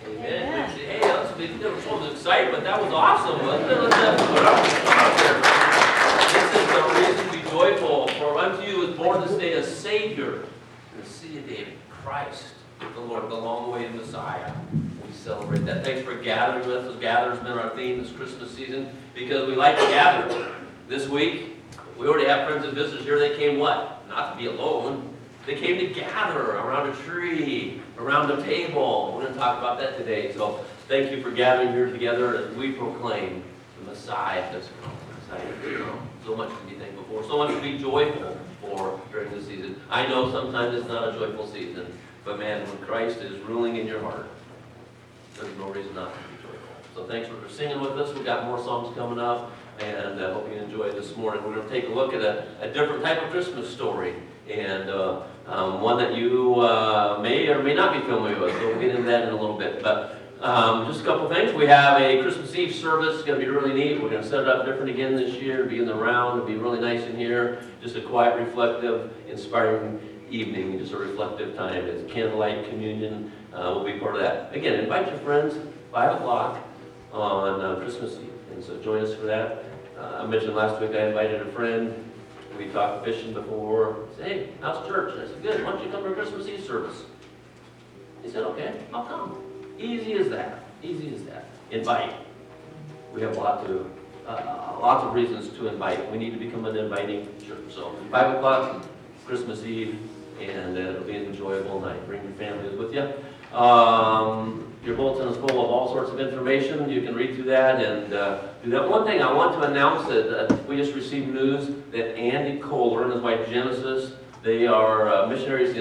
Amen. Hey, that was excitement. That was awesome, wasn't it? Let's put up there. This is the reason to be joyful. For unto you is born this day a Savior, in the city of David, Christ, the Lord, the long-awaited Messiah. We celebrate that. Thanks for gathering with us. Gather has been our theme this Christmas season because we like to gather. This week, we already have friends and visitors here. They came what? Not to be alone. They came to gather around a tree, around a table. We're going to talk about that today. So thank you for gathering here together as we proclaim the Messiah has come. So much to be thankful for. So much to be joyful for during this season. I know sometimes it's not a joyful season. But man, when Christ is ruling in your heart, there's no reason not to be joyful. So thanks for singing with us. We've got more songs coming up. And I hope you enjoy this morning. We're going to take a look at a different type of Christmas story. And one that you may or may not be familiar with. So we'll get into that in a little bit. But just a couple things. We have a Christmas Eve service. It's going to be really neat. We're going to set it up different again this year. It'll be in the round. It'll be really nice in here. Just a quiet, reflective, inspiring evening. Just a reflective time. It's candlelight communion. We'll be part of that. Again, invite your friends. 5 o'clock on Christmas Eve. And so join us for that. I mentioned last week I invited a friend. We talked fishing before. I said, hey, how's church? And I said, good. Why don't you come to Christmas Eve service? He said, okay, I'll come. Easy as that. Easy as that. Invite. We have lots of reasons to invite. We need to become an inviting church. So 5 o'clock, Christmas Eve, and it'll be an enjoyable night. Bring your families with you. Your bulletin is full of all sorts of information. You can read through that and do that. One thing I want to announce that we just received news that Andy Kohler and his wife Genesis, they are missionaries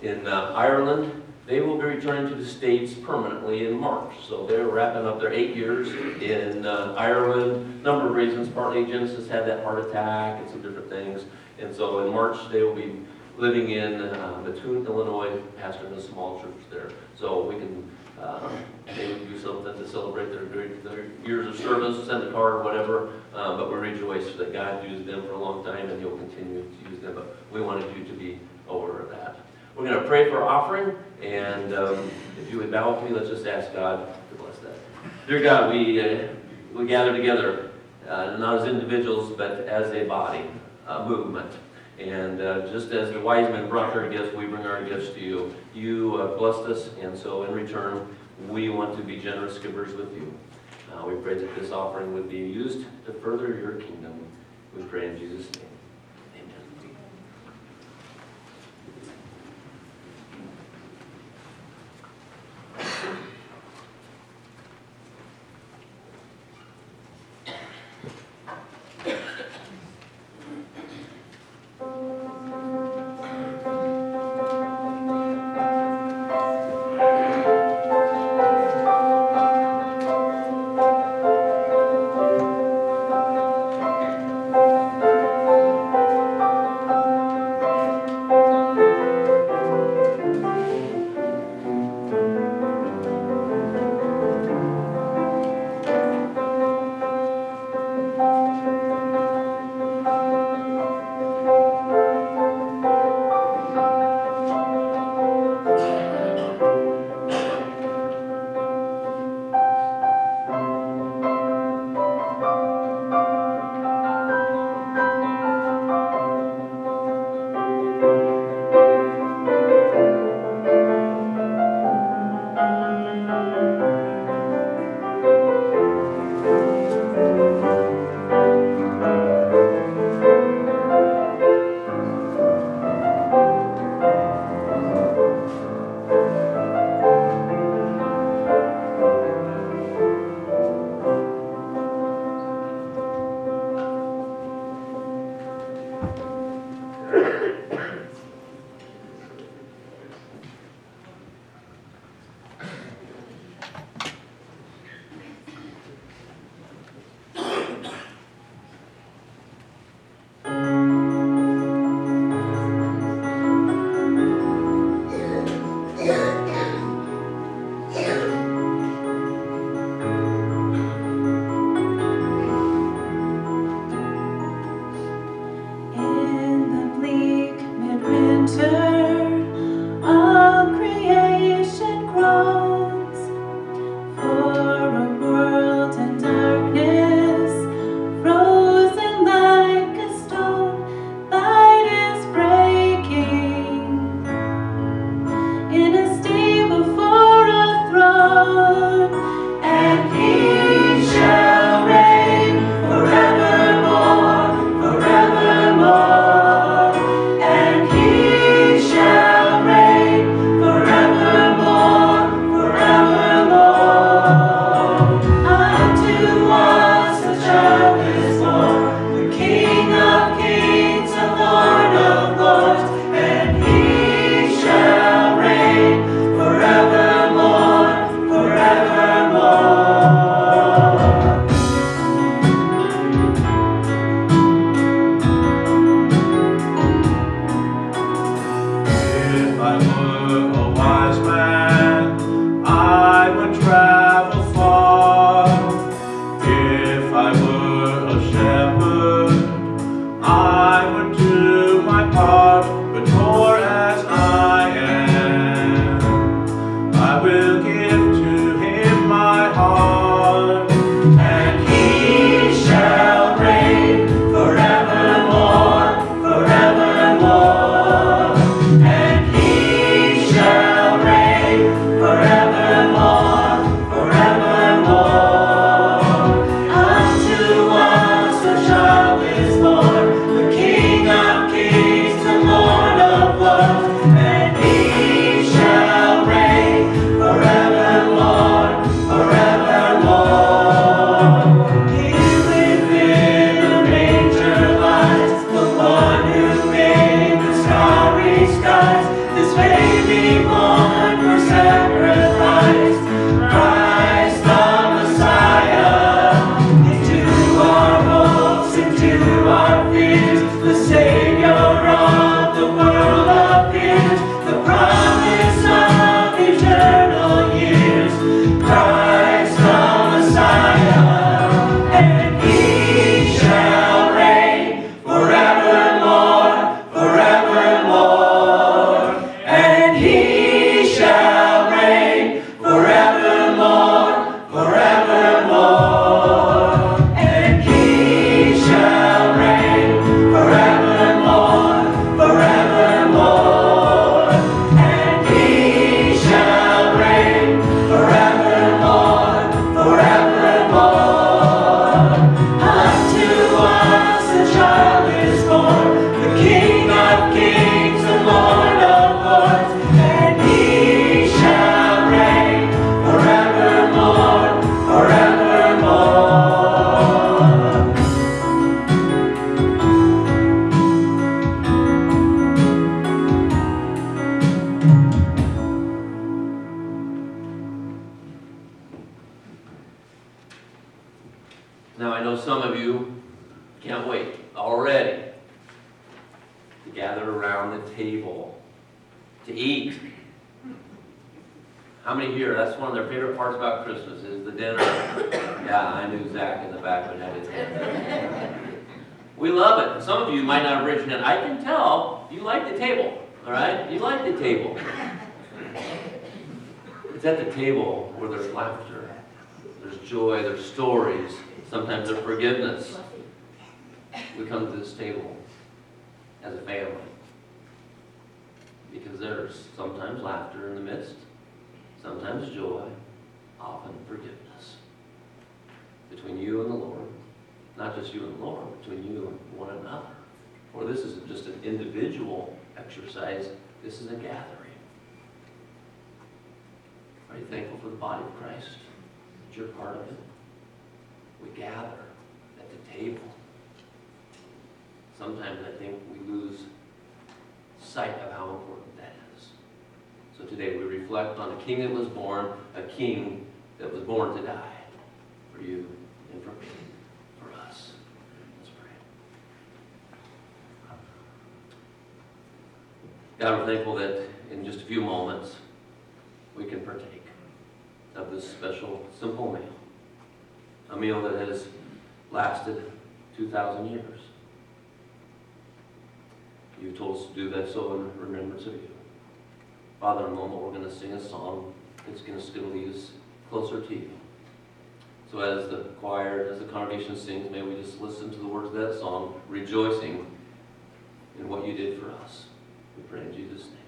in Ireland. They will be returning to the States permanently in March. So they're wrapping up their 8 years in Ireland. Number of reasons. Partly Genesis had that heart attack and some different things. And so in March they will be living in Mattoon, Illinois, pastoring a small church there. So we can maybe do something to celebrate their years of service, send a card or whatever. But we rejoice that God used them for a long time and He'll continue to use them. But we wanted you to be aware of that. We're going to pray for offering, and if you would bow with me, let's just ask God to bless that. Dear God, we gather together, not as individuals, but as a body, a movement. And just as the wise men brought their gifts, we bring our gifts to you. You blessed us, and so in return, we want to be generous givers with you. We pray that this offering would be used to further your kingdom. We pray in Jesus' name. Now, I know some of you can't wait already to gather around the table to eat. How many here, that's one of their favorite parts about Christmas, is the dinner? Yeah, I knew Zach in the back would have his hand. We love it. Some of you might not have raised your hand. I can tell you like the table, all right? You like the table. It's at the table where there's laughter, there's joy, there's stories, sometimes there's forgiveness. We come to this table as a family because there's sometimes laughter in the midst, sometimes joy, often forgiveness between you and the Lord. Not just you and the Lord, between you and one another. For this isn't just an individual exercise, this is a gathering. Are you thankful for the body of Christ? That you're part of it? We gather at the table. Sometimes I think we lose sight of how important that is. So today we reflect on a king that was born, a king that was born to die for you and for me, for us. Let's pray. God, we're thankful that in just a few moments we can partake of this special, simple meal. A meal that has lasted 2,000 years. You told us to do that so in remembrance of you. Father, in a moment we're going to sing a song that's going to lead us closer to you. So as the choir, as the congregation sings, may we just listen to the words of that song, rejoicing in what you did for us. We pray in Jesus' name.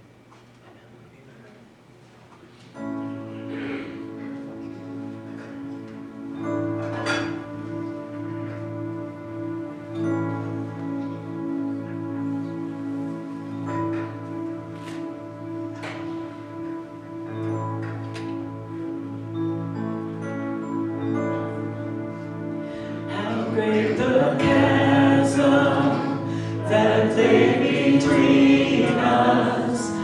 Great the chasm that lay between us,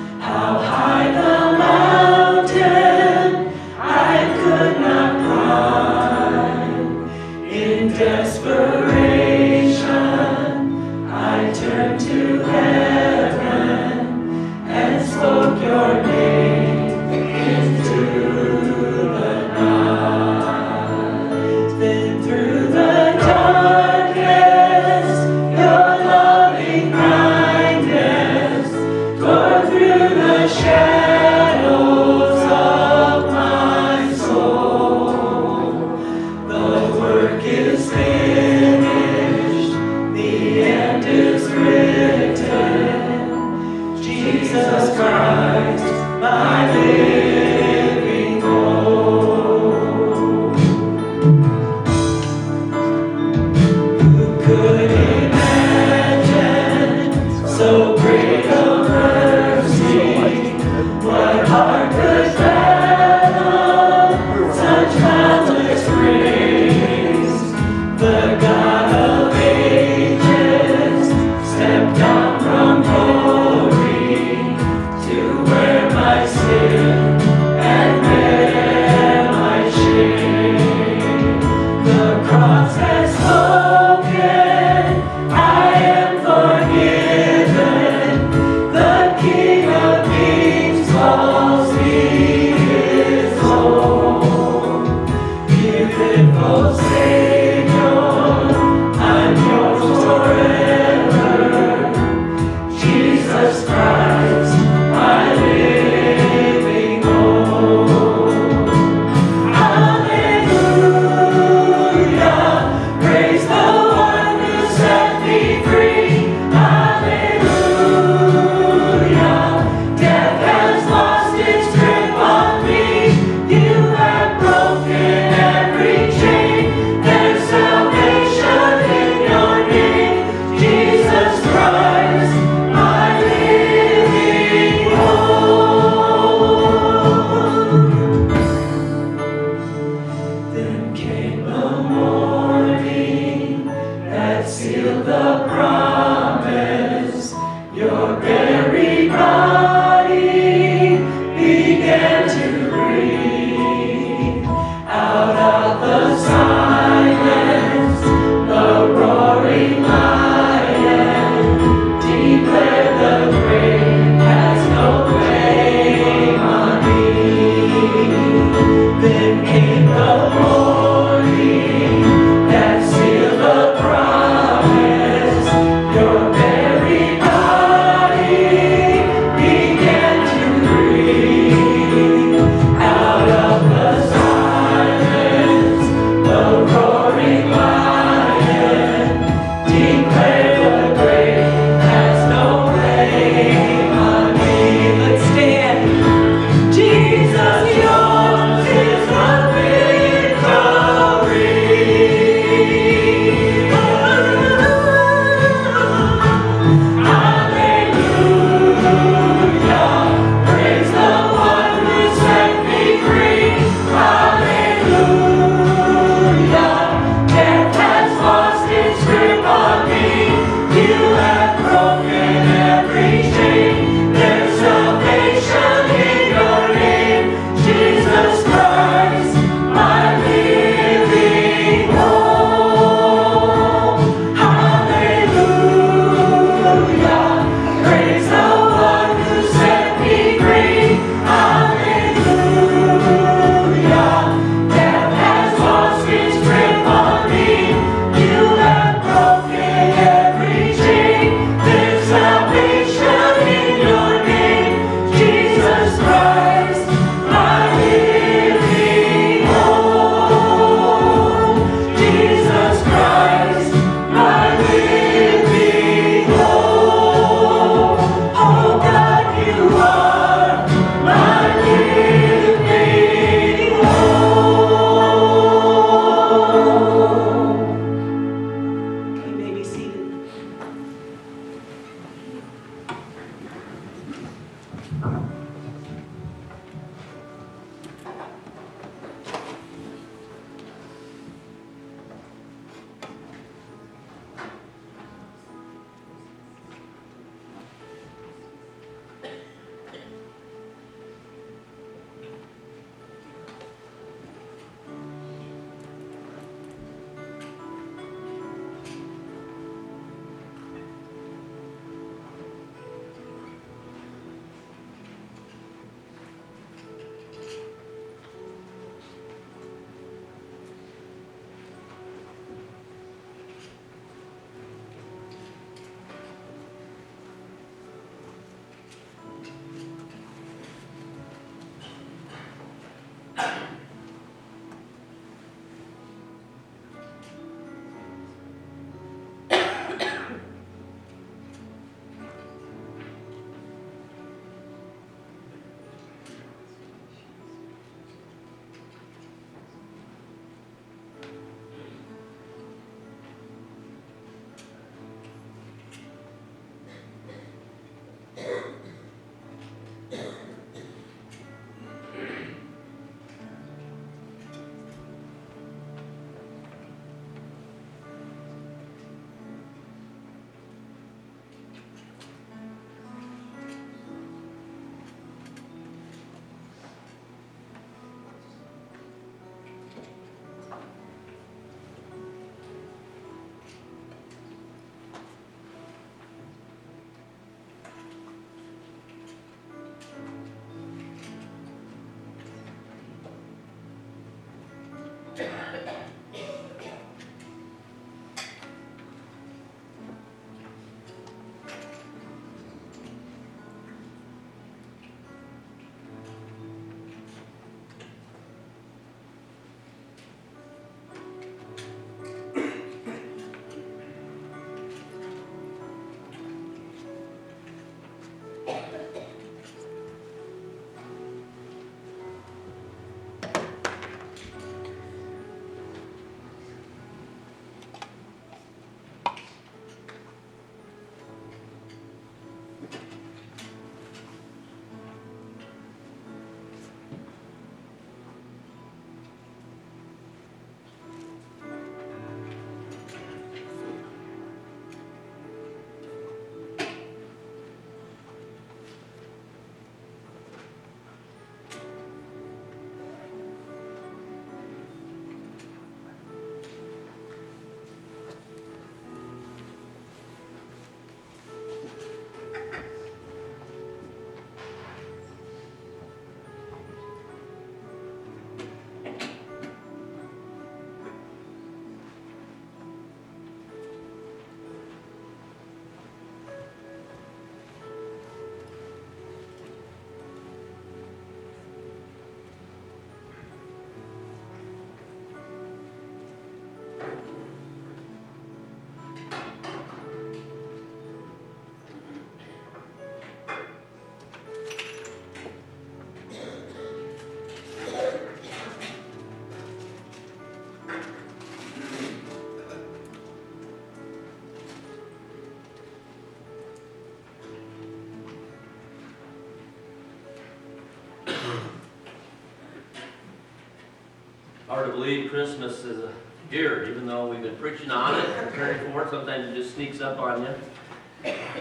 Hard to believe Christmas is here, even though we've been preaching on it, preparing for it. Sometimes it just sneaks up on you.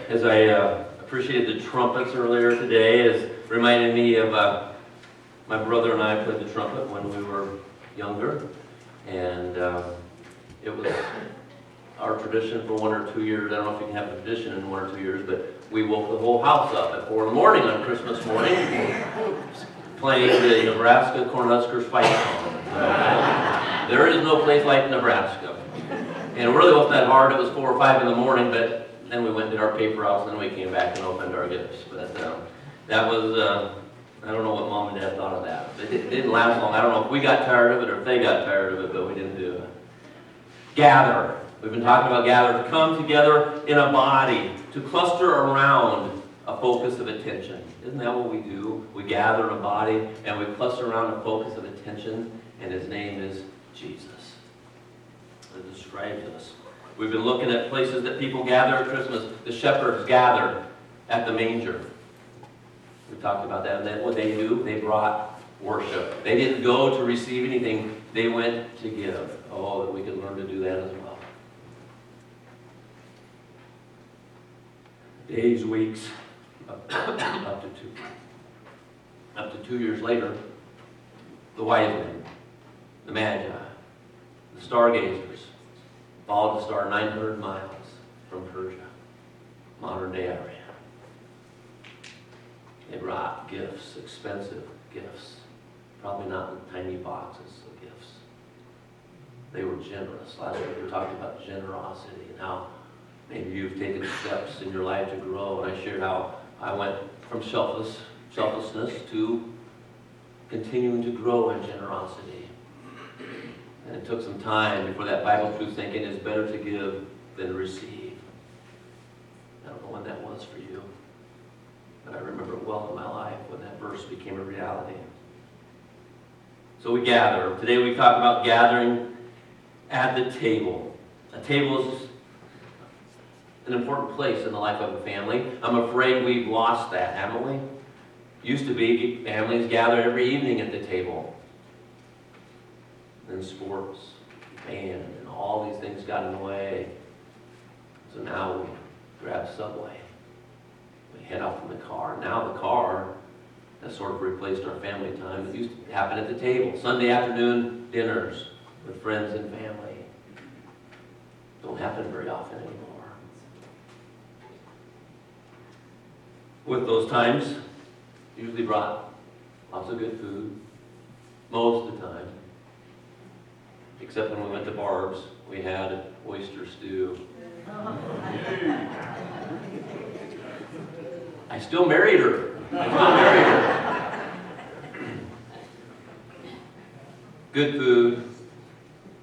As I appreciated the trumpets earlier today, is reminding me of my brother and I played the trumpet when we were younger, and it was our tradition for 1 or 2 years. I don't know if you can have a tradition in 1 or 2 years, but we woke the whole house up at 4 in the morning on Christmas morning, playing the Nebraska Cornhuskers fight song. There is no place like Nebraska. And it really wasn't that hard. It was 4 or 5 in the morning, but then we went and did our paper routes, and then we came back and opened our gifts. But that was, I don't know what Mom and Dad thought of that. It didn't last long. I don't know if we got tired of it or if they got tired of it, but we didn't do it. Gather. We've been talking about gather, to come together in a body, to cluster around a focus of attention. Isn't that what we do? We gather in a body and we cluster around a focus of attention, and his name is Jesus. It describes us. We've been looking at places that people gather at Christmas. The shepherds gathered at the manger. We talked about that. And then what they do, they brought worship. They didn't go to receive anything. They went to give. Oh, that we could learn to do that as well. Days, weeks, up to 2 years later, the wise men, the magi, the stargazers, followed the star 900 miles from Persia, modern day Iran. They brought gifts, expensive gifts, probably not in tiny boxes of gifts. They were generous. Last week we were talking about generosity and how maybe you've taken steps in your life to grow, and I shared how I went from selflessness to continuing to grow in generosity. And it took some time before that Bible truth thinking is better to give than to receive. I don't know when that was for you, but I remember it well in my life when that verse became a reality. So we gather. Today we talk about gathering at the table. A table is an important place in the life of a family. I'm afraid we've lost that, haven't we? Used to be families gathered every evening at the table. Then sports, band, and all these things got in the way. So now we grab Subway. We head out from the car. Now the car has sort of replaced our family time. It used to happen at the table. Sunday afternoon dinners with friends and family. Don't happen very often anymore. With those times, usually brought lots of good food, most of the time. Except when we went to Barb's, we had oyster stew. I still married her. Good food,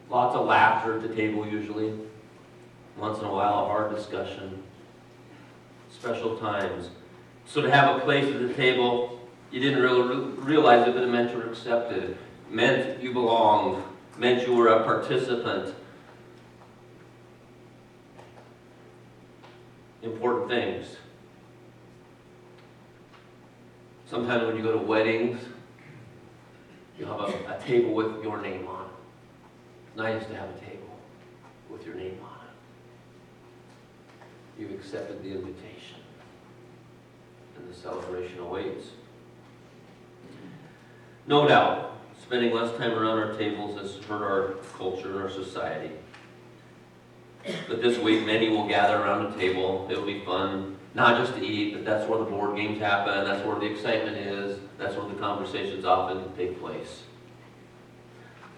lots of laughter at the table usually. Once in a while, a hard discussion. Special times. So to have a place at the table, you didn't really realize it, but it meant you were accepted. Meant you belonged. Meant you were a participant. Important things. Sometimes when you go to weddings, you have a table with your name on it. It's nice to have a table with your name on it. You've accepted the invitation, and the celebration awaits. No doubt, spending less time around our tables has hurt our culture and our society. But this week, many will gather around a table. It'll be fun, not just to eat, but that's where the board games happen, that's where the excitement is, that's where the conversations often take place.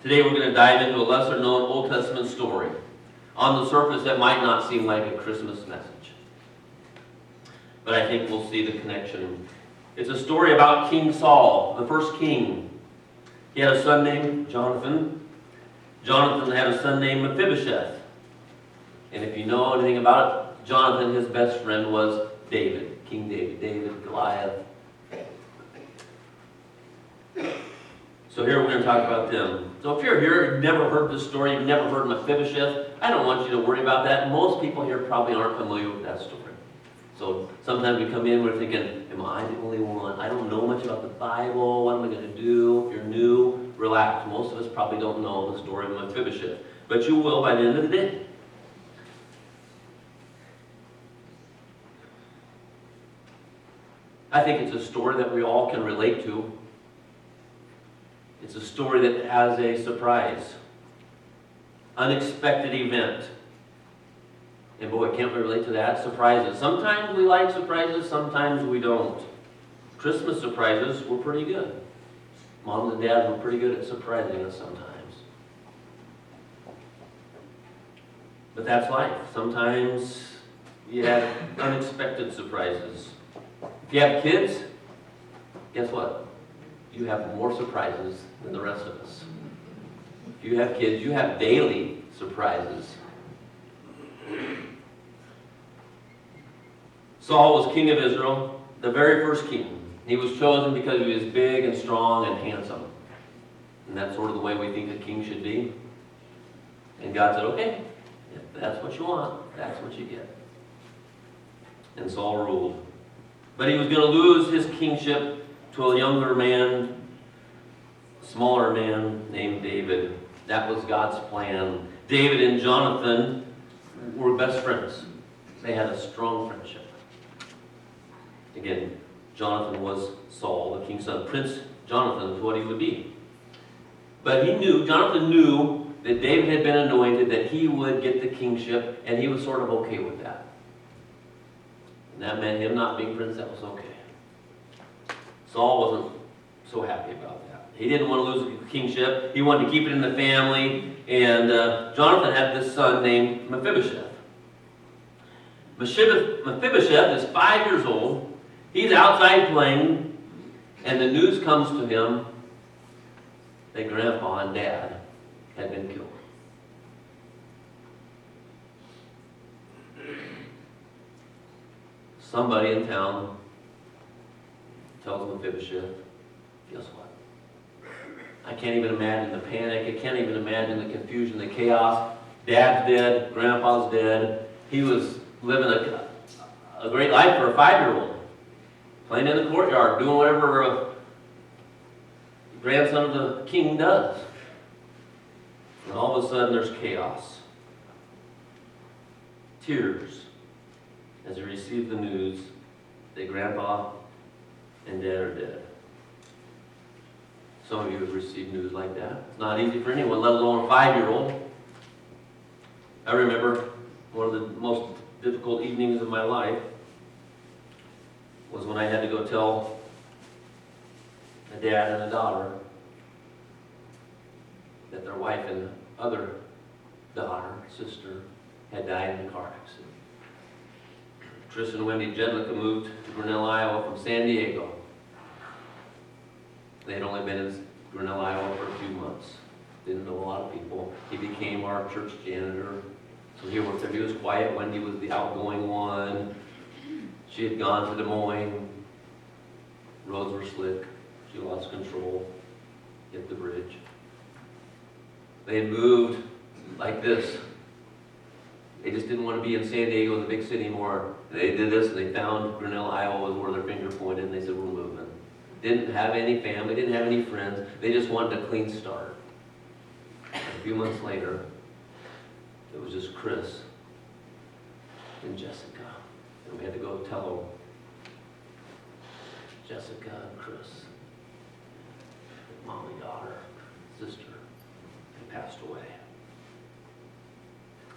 Today we're going to dive into a lesser-known Old Testament story. On the surface, that might not seem like a Christmas message. But I think we'll see the connection. It's a story about King Saul, the first king. He had a son named Jonathan. Jonathan had a son named Mephibosheth. And if you know anything about it, Jonathan, his best friend, was David, King David, Goliath. So here we're going to talk about them. So if you're here, you've never heard this story, you've never heard Mephibosheth, I don't want you to worry about that. Most people here probably aren't familiar with that story. So sometimes we come in, we're thinking, am I the only one? I don't know much about the Bible. What am I going to do? If you're new, relax. Most of us probably don't know the story of Mephibosheth, but you will by the end of the day. I think it's a story that we all can relate to. It's a story that has a surprise, unexpected event. And boy, can't we relate to that? Surprises. Sometimes we like surprises, sometimes we don't. Christmas surprises were pretty good. Moms and dads were pretty good at surprising us sometimes. But that's life. Sometimes you have unexpected surprises. If you have kids, guess what? You have more surprises than the rest of us. If you have kids, you have daily surprises. Saul was king of Israel, the very first king. He was chosen because he was big and strong and handsome. And that's sort of the way we think a king should be. And God said, okay, if that's what you want, that's what you get. And Saul ruled. But he was going to lose his kingship to a younger man, smaller man named David. That was God's plan. David and Jonathan were best friends. They had a strong friendship. Again, Jonathan was Saul, the king's son. Prince Jonathan is what he would be. But Jonathan knew that David had been anointed, that he would get the kingship, and he was sort of okay with that. And that meant him not being prince, that was okay. Saul wasn't so happy about that. He didn't want to lose the kingship. He wanted to keep it in the family. And Jonathan had this son named Mephibosheth. Mephibosheth is 5 years old. He's outside playing, and the news comes to him that Grandpa and Dad had been killed. Somebody in town tells Mephibosheth, guess what? I can't even imagine the panic. I can't even imagine the confusion, the chaos. Dad's dead. Grandpa's dead. He was living a great life for a 5-year-old. Playing in the courtyard, doing whatever a grandson of the king does. And all of a sudden there's chaos. Tears as he received the news that Grandpa and Dad are dead. Some of you have received news like that. It's not easy for anyone, let alone a 5-year-old. I remember one of the most difficult evenings of my life was when I had to go tell a dad and a daughter that their wife and other daughter, sister, had died in a car accident. Tris and Wendy Jedlicka moved to Grinnell, Iowa from San Diego. They had only been in Grinnell, Iowa for a few months. Didn't know a lot of people. He became our church janitor. So he worked there. He was quiet. Wendy was the outgoing one. She had gone to Des Moines. Roads were slick. She lost control. Hit the bridge. They had moved like this. They just didn't want to be in San Diego, the big city, anymore. They did this, and they found Grinnell, Iowa was where their finger pointed, and they said, we're moving. Didn't have any family, didn't have any friends. They just wanted a clean start. A few months later, it was just Chris and Jessica. And we had to go tell them, Jessica and Chris, mom and daughter, sister, had passed away.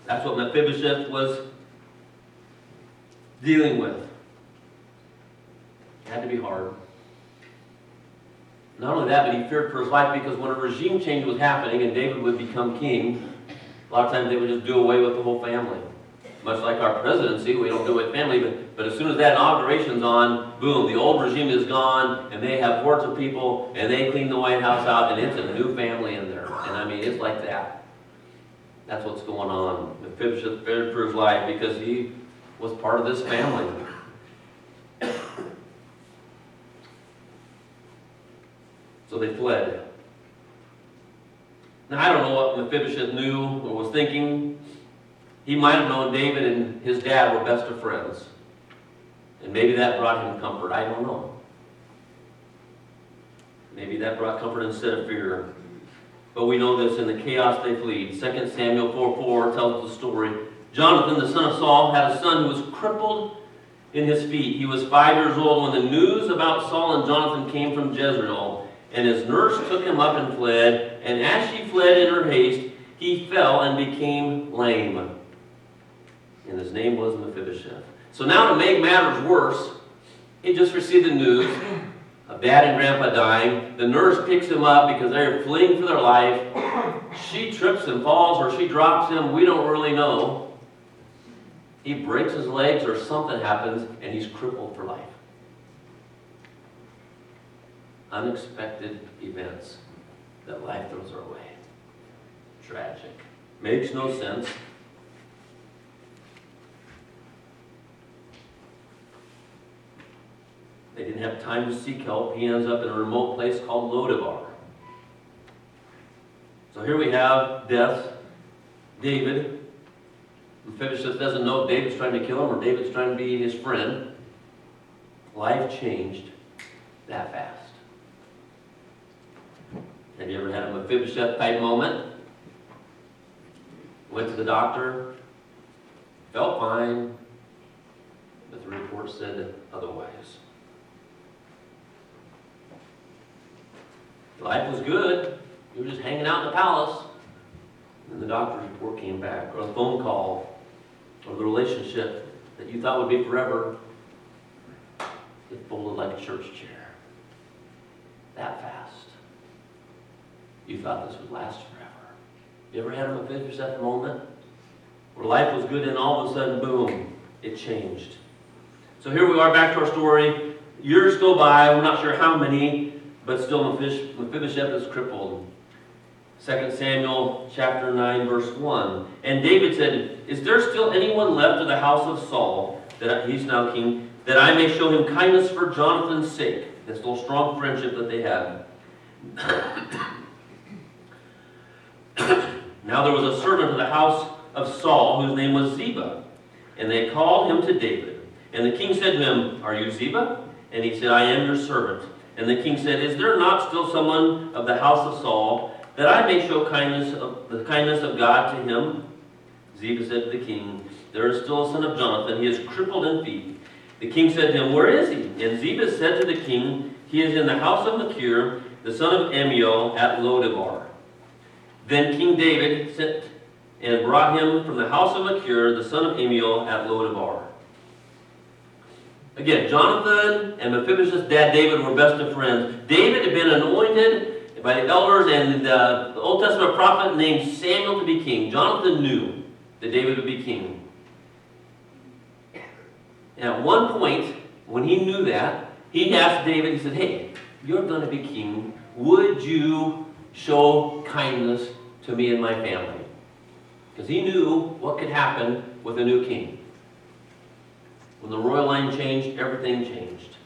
That's what Mephibosheth was dealing with. It had to be hard. Not only that, but he feared for his life, because when a regime change was happening and David would become king, a lot of times they would just do away with the whole family. Much like our presidency, we don't do it with family, but as soon as that inauguration's on, boom, the old regime is gone, and they have hordes of people, and they clean the White House out, and it's a new family in there. And I mean, it's like that. That's what's going on. Mephibosheth feared for his life because he was part of this family. So they fled. Now, I don't know what Mephibosheth knew or was thinking. He might have known David and his dad were best of friends. And maybe that brought him comfort. I don't know. Maybe that brought comfort instead of fear. But we know this, in the chaos they flee. 2 Samuel 4:4 tells the story. Jonathan, the son of Saul, had a son who was crippled in his feet. He was 5 years old when the news about Saul and Jonathan came from Jezreel. And his nurse took him up and fled. And as she fled in her haste, he fell and became lame. And his name was Mephibosheth. So now, to make matters worse, he just received the news of Dad and Grandpa dying. The nurse picks him up because they're fleeing for their life. She trips and falls, or she drops him. We don't really know. He breaks his legs or something happens, and he's crippled for life. Unexpected events that life throws our way. Tragic. Makes no sense. They didn't have time to seek help. He ends up in a remote place called Lodabar. So here we have death. David. Mephibosheth doesn't know if David's trying to kill him or David's trying to be his friend. Life changed that fast. Have you ever had a Mephibosheth type moment? Went to the doctor, felt fine, but the report said otherwise. Life was good. You were just hanging out in the palace. And the doctor's report came back, or a phone call, or the relationship that you thought would be forever, it folded like a church chair. That fast. You thought this would last forever. You ever had a Mephibosheth moment where life was good and all of a sudden, boom, it changed? So here we are, back to our story. Years go by, we're not sure how many, but still Mephibosheth is crippled. 2 Samuel chapter 9, verse 1. And David said, "Is there still anyone left of the house of Saul, that he's now king, that I may show him kindness for Jonathan's sake?" This little strong friendship that they had. Now there was a servant of the house of Saul whose name was Ziba, and they called him to David. And the king said to him, "Are you Ziba?" And he said, "I am your servant." And the king said, "Is there not still someone of the house of Saul, that I may show the kindness of God to him?" Ziba said to the king, "There is still a son of Jonathan. He is crippled in feet." The king said to him, "Where is he?" And Ziba said to the king, "He is in the house of Machir, the son of Amiel, at Lodabar." Then King David sent and brought him from the house of Machir, the son of Amiel, at Lodabar. Again, Jonathan and Mephibosheth's dad David were best of friends. David had been anointed by the elders and the Old Testament prophet named Samuel to be king. Jonathan knew that David would be king. And at one point, when he knew that, he asked David, he said, "Hey, you're going to be king. Would you show kindness to me and my family?" Because he knew what could happen with a new king. When the royal line changed, everything changed.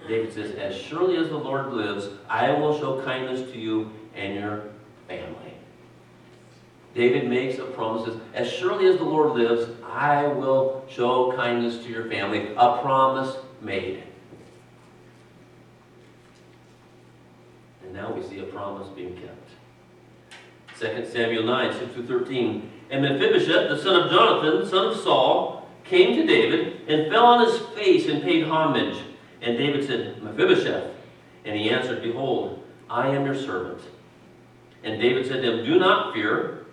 David says, "As surely as the Lord lives, I will show kindness to you and your family." David makes a promise, says, "As surely as the Lord lives, I will show kindness to your family." A promise made. And now we see a promise being kept. 2 Samuel 9, 6-13. And Mephibosheth, the son of Jonathan, son of Saul, came to David and fell on his face and paid homage. And David said, "Mephibosheth." And he answered, "Behold, I am your servant." And David said to him, "Do not fear,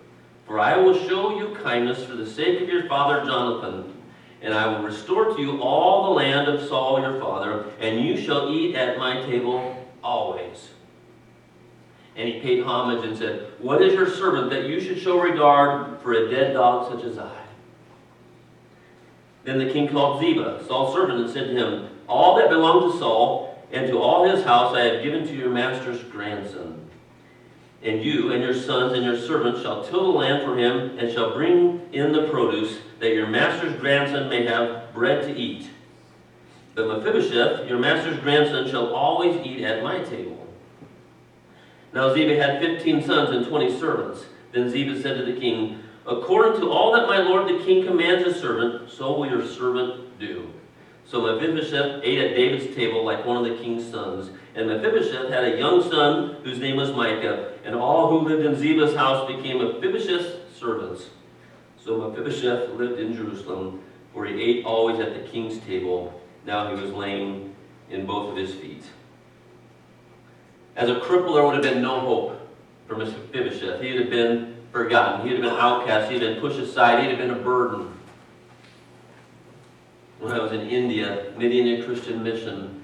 for I will show you kindness for the sake of your father Jonathan. And I will restore to you all the land of Saul your father, and you shall eat at my table always." And he paid homage and said, "What is your servant that you should show regard for a dead dog such as I?" Then the king called Ziba, Saul's servant, and said to him, "All that belonged to Saul and to all his house I have given to your master's grandson. And you and your sons and your servants shall till the land for him, and shall bring in the produce, that your master's grandson may have bread to eat. But Mephibosheth, your master's grandson, shall always eat at my table." Now Ziba had 15 sons and 20 servants. Then Ziba said to the king, "According to all that my lord the king commands his servant, so will your servant do." So Mephibosheth ate at David's table like one of the king's sons. And Mephibosheth had a young son whose name was Micah, and all who lived in Ziba's house became Mephibosheth's servants. So Mephibosheth lived in Jerusalem, where he ate always at the king's table. Now he was lame in both of his feet. As a cripple, there would have been no hope for Mephibosheth. He would have been forgotten. He would have been outcast. He would have been pushed aside. He would have been a burden. When I was in India, Midian Christian Mission,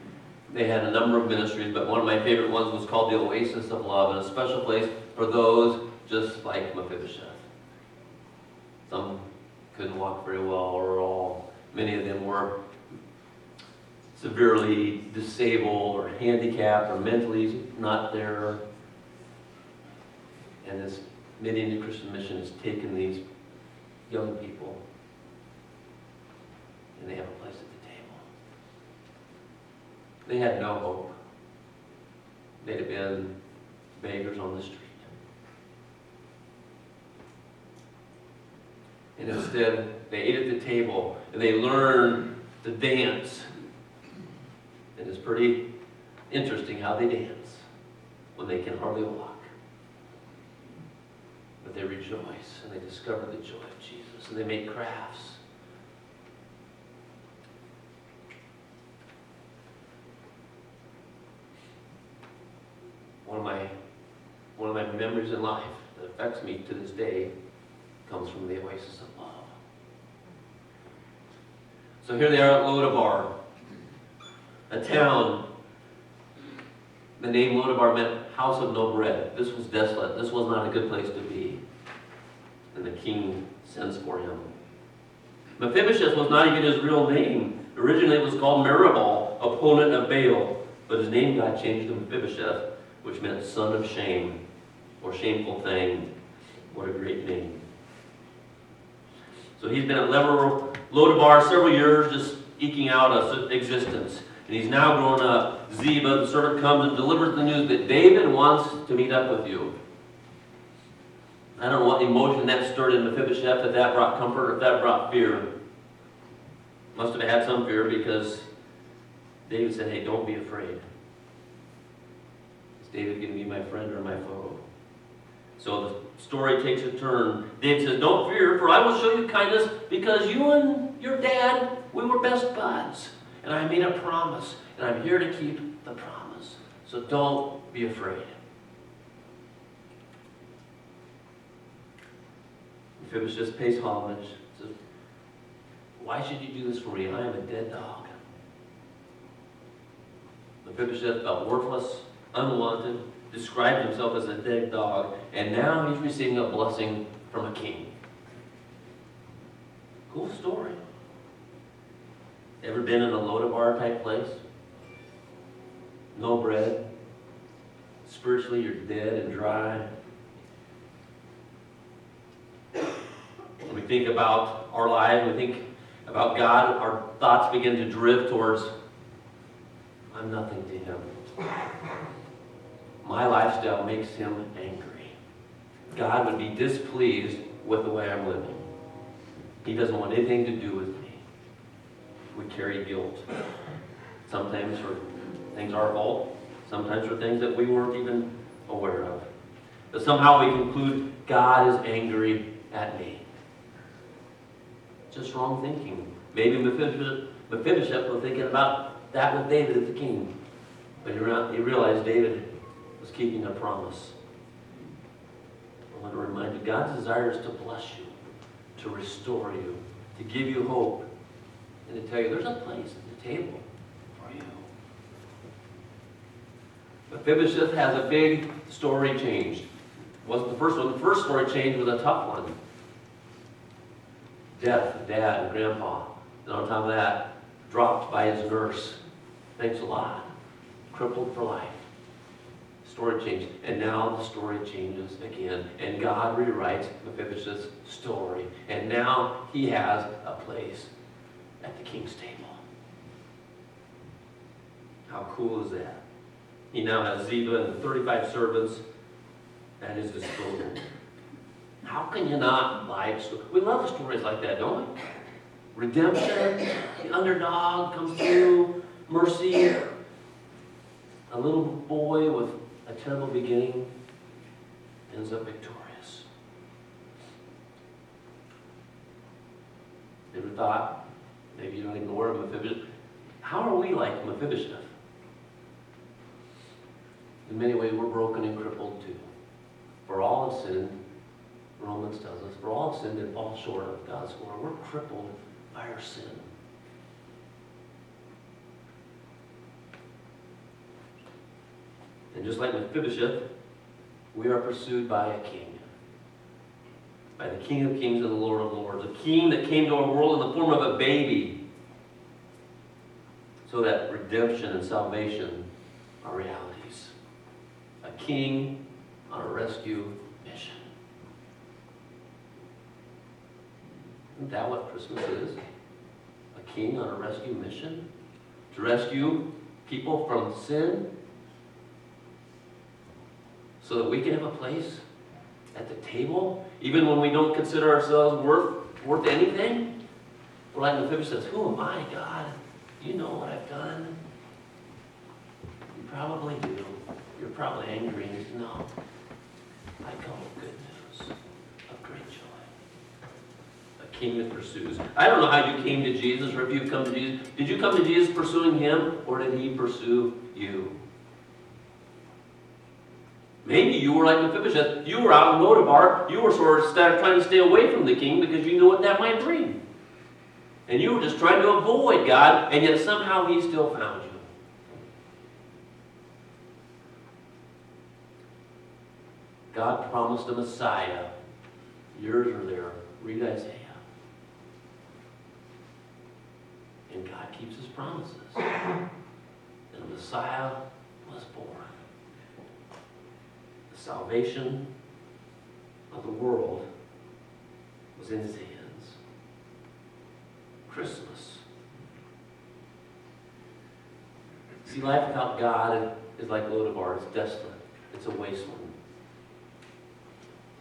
they had a number of ministries, but one of my favorite ones was called the Oasis of Love, and a special place for those just like Mephibosheth. Some couldn't walk very well, or all. Many of them were severely disabled or handicapped or mentally not there. And this Midian Christian Mission has taken these young people and they have a place at the table. They had no hope. They'd have been beggars on the street. And instead, they ate at the table and they learned to dance. And it's pretty interesting how they dance when they can hardly walk. But they rejoice and they discover the joy of Jesus and they make crafts. One of my memories in life that affects me to this day comes from the Oasis of Love. So here they are at Lodabar, a town. The name Lodabar meant house of no bread. This was desolate. This was not a good place to be. And the king sends for him. Mephibosheth was not even his real name. Originally it was called Meribal, opponent of Baal. But his name got changed to Mephibosheth, which meant son of shame, or shameful thing. What a great name. So he's been at Lodabar several years, just eking out an existence. And he's now grown up. Ziba, the servant, comes and delivers the news that David wants to meet up with you. I don't know what emotion that stirred in Mephibosheth, if that brought comfort or if that brought fear. Must have had some fear because David said, hey, don't be afraid. Is David going to be my friend or my foe? So the story takes a turn. David says, don't fear, for I will show you kindness because you and your dad, we were best buds. And I made a promise, and I'm here to keep the promise. So don't be afraid. Mephibosheth pays homage. Says, why should you do this for me? I am a dead dog. Mephibosheth felt worthless, unwanted, described himself as a dead dog, and now he's receiving a blessing from a king. Cool story. Ever been in a Lodabar type place? No bread. Spiritually, you're dead and dry. When we think about our lives, when we think about God, our thoughts begin to drift towards, I'm nothing to him. My lifestyle makes him angry. God would be displeased with the way I'm living. He doesn't want anything to do with me. We carry guilt. Sometimes for things our fault. Sometimes for things that we weren't even aware of. But somehow we conclude God is angry at me. Just wrong thinking. Maybe Mephibosheth was thinking about that with David the king. But he realized David was keeping a promise. I want to remind you, God's desire is to bless you, to restore you, to give you hope, and to tell you there's a place at the table for you. Mephibosheth has a big story change. It wasn't the first one. The first story change was a tough one. Death of dad and grandpa. And on top of that, dropped by his nurse. Thanks a lot. Crippled for life. Story changed. And now the story changes again. And God rewrites Mephibosheth's story. And now he has a place at the king's table. How cool is that? He now has Ziba and 35 servants at his disposal. How can you not like stories? We love stories like that, don't we? redemption, the underdog comes through, mercy. A little boy with a terrible beginning ends up victorious. Ever thought, maybe you don't even know where Mephibosheth, how are we like Mephibosheth? In many ways, we're broken and crippled too. For all have sinned, Romans tells us, for all have sinned and fall short of God's glory. We're crippled by our sin. And just like Mephibosheth, we are pursued by a king. By the King of Kings and the Lord of Lords. A king that came to our world in the form of a baby. So that redemption and salvation are realities. A king on a rescue mission. Isn't that what Christmas is? A king on a rescue mission? To rescue people from sin? So that we can have a place at the table, even when we don't consider ourselves worth anything? We're like Mephibosheth says, who am I, God? You know what I've done. You probably do. You're probably angry. And you say, no. I come with good news of great joy. A king that pursues. I don't know how you came to Jesus or if you've come to Jesus. Did you come to Jesus pursuing him or did he pursue you? Maybe you were like Mephibosheth. You were out in Lodabar. You were sort of trying to stay away from the king because you knew what that might bring. And you were just trying to avoid God, and yet somehow he still found you. God promised a Messiah. Yours are there. Read Isaiah. And God keeps his promises. And a Messiah was born. The salvation of the world was in his hands. Christmas. See, life without God is like Lodabar. It's desolate. It's a wasteland.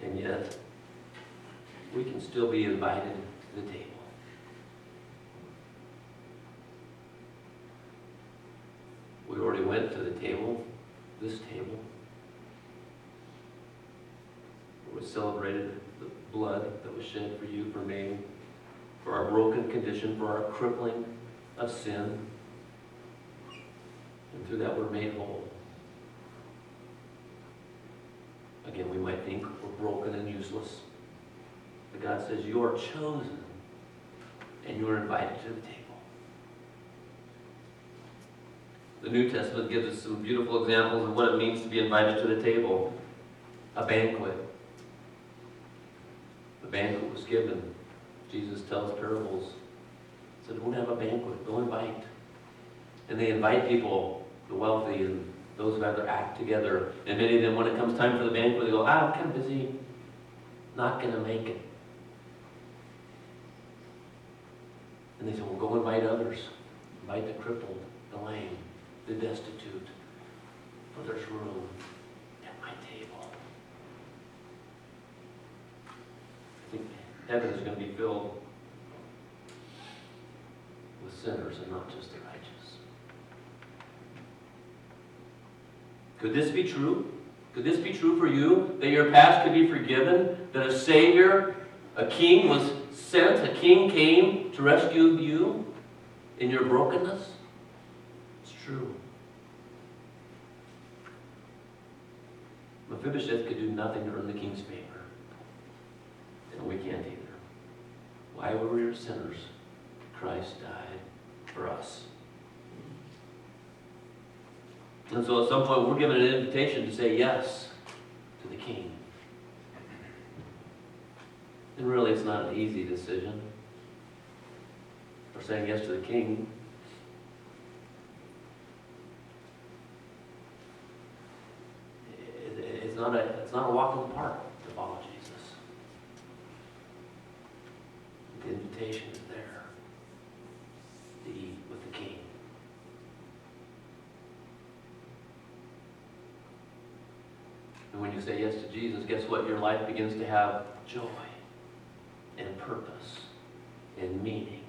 And yet, we can still be invited to the table. We already went to the table, this table, where we celebrated the blood that was shed for you, for me, for our broken condition, for our crippling of sin. And through that we're made whole. Again, we might think we're broken and useless. But God says you are chosen and you are invited to the table. The New Testament gives us some beautiful examples of what it means to be invited to the table. A banquet. The banquet was given. Jesus tells parables. He said, don't have a banquet, go invite. And they invite people, the wealthy and those who have their act together. And many of them, when it comes time for the banquet, they go, I'm kind of busy, not going to make it. And they say, well, go invite others. Invite the crippled, the lame, the destitute. For there's room at my table. I think heaven is going to be filled with sinners and not just the righteous. Could this be true? Could this be true for you? That your past could be forgiven? That a Savior, a King was sent, a King came to rescue you in your brokenness? It's true. Mephibosheth could do nothing to earn the king's favor. And we can't either. Why were we sinners? Christ died for us. And so at some point we're given an invitation to say yes to the King. And really it's not an easy decision. We're saying yes to the King. It's not a walk in the park to follow Jesus. The invitation is there to eat with the King. And when you say yes to Jesus, guess what? Your life begins to have joy and purpose and meaning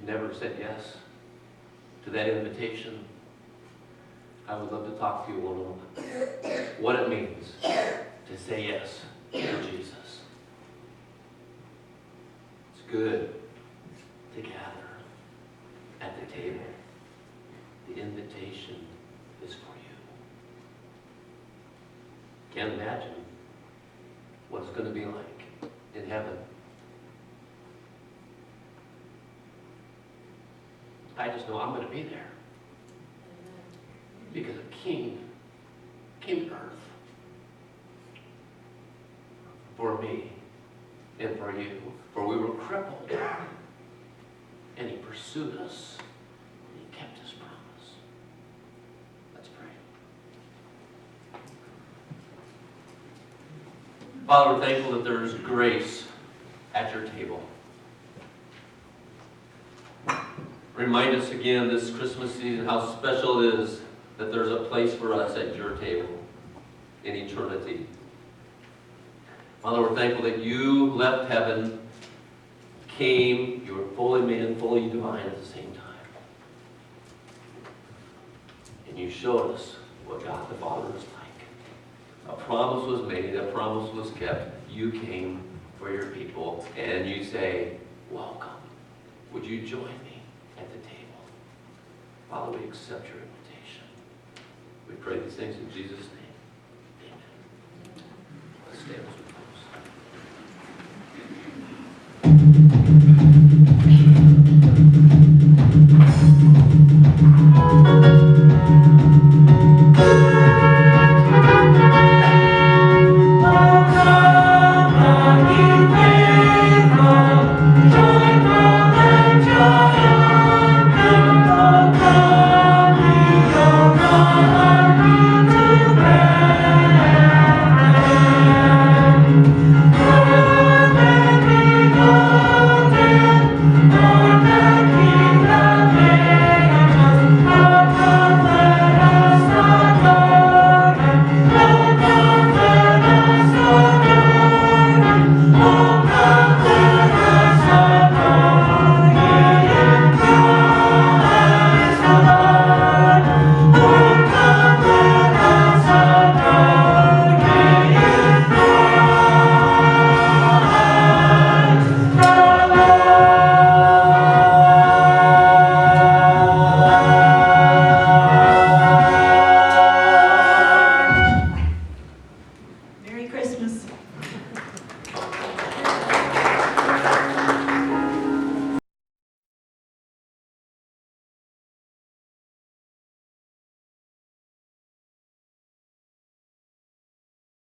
you've never said yes to that invitation, I would love to talk to you one-on-one. What it means to say yes to Jesus. It's good to gather at the table. The invitation is for you. Can't imagine what it's going to be like in heaven. I just know I'm going to be there. Because a king came to earth for me and for you. For we were crippled. And he pursued us. And he kept his promise. Let's pray. Father, we're thankful that there is grace at your table. Remind us again this Christmas season how special it is that there's a place for us at your table in eternity. Father, we're thankful that you left heaven, came, you were fully man, fully divine at the same time. And you showed us what God the Father is like. A promise was made, a promise was kept. You came for your people, and you say, welcome. Would you join me at the table? Father, we accept your invitation. We pray these things in Jesus' name.